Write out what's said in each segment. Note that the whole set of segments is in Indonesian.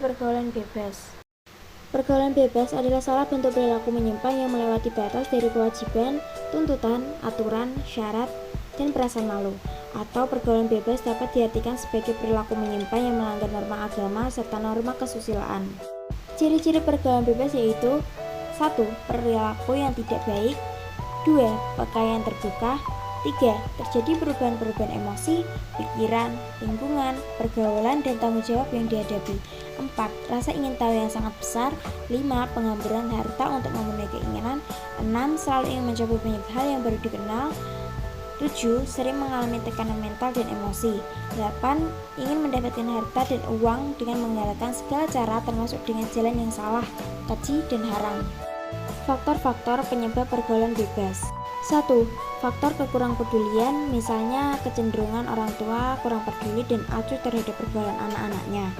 pergaulan bebas. Pergaulan bebas adalah salah bentuk perilaku menyimpang yang melewati batas dari kewajiban, tuntutan, aturan, syarat, dan perasaan malu. Atau pergaulan bebas dapat diartikan sebagai perilaku menyimpang yang melanggar norma agama serta norma kesusilaan. Ciri-ciri pergaulan bebas yaitu 1. Perilaku yang tidak baik. 2. Pakaian terbuka. 3. Terjadi perubahan-perubahan emosi, pikiran, lingkungan, pergaulan, dan tanggung jawab yang dihadapi. 4. Rasa ingin tahu yang sangat besar. 5. Penghamburan harta untuk memenuhi keinginan. 6. Selalu ingin mencoba banyak hal yang baru dikenal. 7. Sering mengalami tekanan mental dan emosi. 8. Ingin mendapatkan harta dan uang dengan menggalakkan segala cara termasuk dengan jalan yang salah, keji, dan haram. Faktor-faktor penyebab pergaulan bebas. 1. Faktor kekurang pedulian, misalnya kecenderungan orang tua kurang peduli dan acuh terhadap pergaulan anak-anaknya.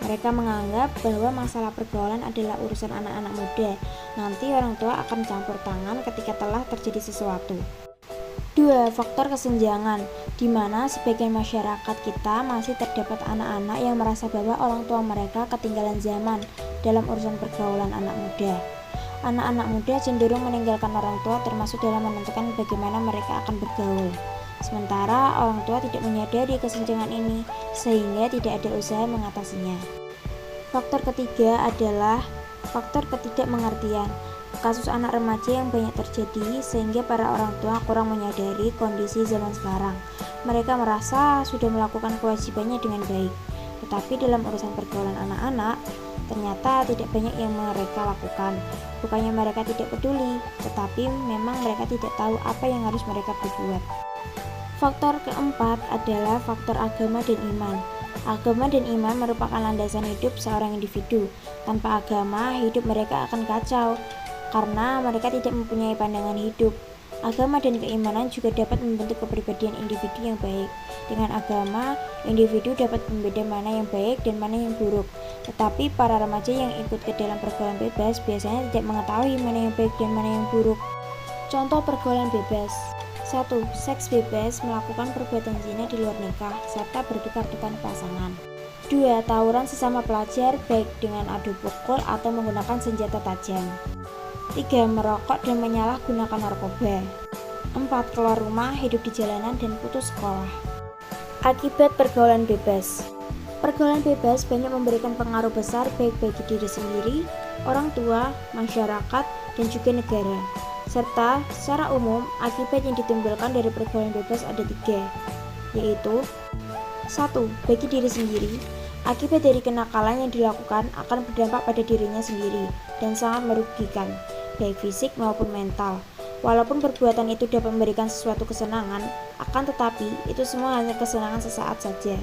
Mereka menganggap bahwa masalah pergaulan adalah urusan anak-anak muda. Nanti orang tua akan campur tangan ketika telah terjadi sesuatu. 2. Faktor kesenjangan, di mana sebagian masyarakat kita masih terdapat anak-anak yang merasa bahwa orang tua mereka ketinggalan zaman dalam urusan pergaulan anak muda. Anak-anak muda cenderung meninggalkan orang tua termasuk dalam menentukan bagaimana mereka akan bergaul. Sementara orang tua tidak menyadari kesenjangan ini sehingga tidak ada usaha mengatasinya. Faktor ketiga adalah faktor ketidakmengertian. Kasus anak remaja yang banyak terjadi sehingga para orang tua kurang menyadari kondisi zaman sekarang. Mereka merasa sudah melakukan kewajibannya dengan baik, tetapi dalam urusan pergaulan anak-anak ternyata tidak banyak yang mereka lakukan. Bukannya mereka tidak peduli, tetapi memang mereka tidak tahu apa yang harus mereka perbuat. Faktor keempat adalah faktor agama dan iman. Agama dan iman merupakan landasan hidup seorang individu. Tanpa agama, hidup mereka akan kacau karena mereka tidak mempunyai pandangan hidup. Agama dan keimanan juga dapat membentuk kepribadian individu yang baik. Dengan agama, individu dapat membedah mana yang baik dan mana yang buruk. Tetapi para remaja yang ikut ke dalam pergaulan bebas biasanya tidak mengetahui mana yang baik dan mana yang buruk. Contoh pergaulan bebas. 1. Seks bebas, melakukan perbuatan zina di luar nikah serta bertukar-tukar pasangan. 2. Tawuran sesama pelajar baik dengan adu pukul atau menggunakan senjata tajam. 3. Merokok dan menyalahgunakan narkoba. 4. Keluar rumah, hidup di jalanan, dan putus sekolah. Akibat pergaulan bebas. Pergaulan bebas banyak memberikan pengaruh besar baik bagi diri sendiri, orang tua, masyarakat, dan juga negara. Serta secara umum, akibat yang ditimbulkan dari pergaulan bebas ada 3, yaitu 1. Bagi diri sendiri, akibat dari kenakalan yang dilakukan akan berdampak pada dirinya sendiri dan sangat merugikan, baik fisik maupun mental. Walaupun perbuatan itu dapat memberikan sesuatu kesenangan, akan tetapi itu semua hanya kesenangan sesaat saja.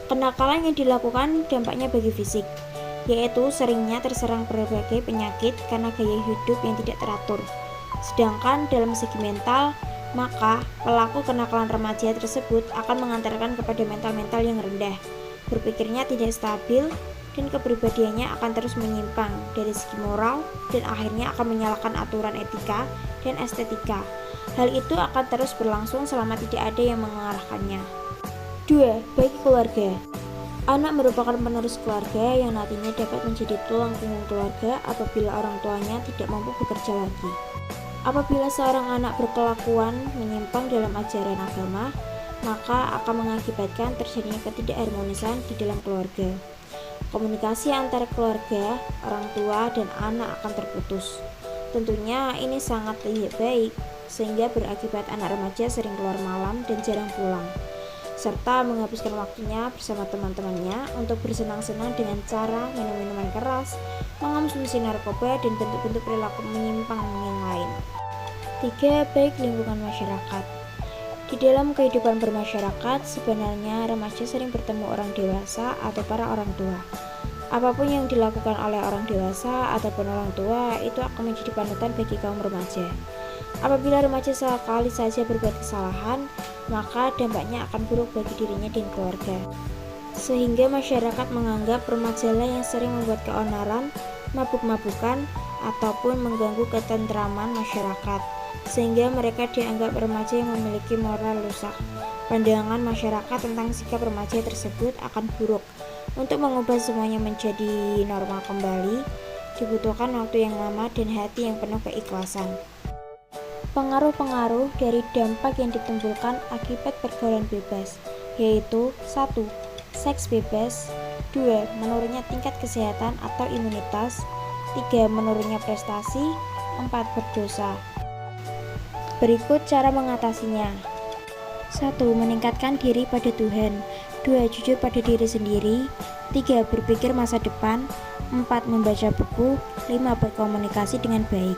Kenakalan yang dilakukan dampaknya bagi fisik, yaitu seringnya terserang berbagai penyakit karena gaya hidup yang tidak teratur. Sedangkan dalam segi mental, maka pelaku kenakalan remaja tersebut akan mengantarkan kepada mental-mental yang rendah, berpikirnya tidak stabil, dan kepribadiannya akan terus menyimpang dari segi moral dan akhirnya akan menyalahkan aturan etika dan estetika. Hal itu akan terus berlangsung selama tidak ada yang mengarahkannya. 2. Bagi keluarga. Anak merupakan penerus keluarga yang nantinya dapat menjadi tulang punggung keluarga apabila orang tuanya tidak mampu bekerja lagi. Apabila seorang anak berkelakuan menyimpang dalam ajaran agama, maka akan mengakibatkan terjadinya ketidakharmonisan di dalam keluarga. Komunikasi antara keluarga, orang tua, dan anak akan terputus. Tentunya ini sangat tidak baik, sehingga berakibat anak remaja sering keluar malam dan jarang pulang, serta menghabiskan waktunya bersama teman-temannya untuk bersenang-senang dengan cara minum minuman keras, mengonsumsi narkoba, dan bentuk-bentuk perilaku menyimpang yang lain. 3. Baik lingkungan masyarakat. Di dalam kehidupan bermasyarakat, sebenarnya remaja sering bertemu orang dewasa atau para orang tua. Apapun yang dilakukan oleh orang dewasa ataupun orang tua itu akan menjadi panutan bagi kaum remaja. Apabila remaja sekali saja berbuat kesalahan, maka dampaknya akan buruk bagi dirinya dan keluarga. Sehingga masyarakat menganggap remajalah yang sering membuat keonaran, mabuk-mabukan, ataupun mengganggu ketentraman masyarakat, sehingga mereka dianggap remaja yang memiliki moral rusak. Pandangan masyarakat tentang sikap remaja tersebut akan buruk. Untuk mengubah semuanya menjadi normal kembali, dibutuhkan waktu yang lama dan hati yang penuh keikhlasan. Pengaruh-pengaruh dari dampak yang ditimbulkan akibat pergaulan bebas, yaitu 1. Seks bebas. 2. Menurunnya tingkat kesehatan atau imunitas. 3. Menurunnya prestasi. 4. Berdosa. Berikut cara mengatasinya. 1. Meningkatkan diri pada Tuhan. 2. Jujur pada diri sendiri. 3. Berpikir masa depan. 4. Membaca buku. 5. Berkomunikasi dengan baik.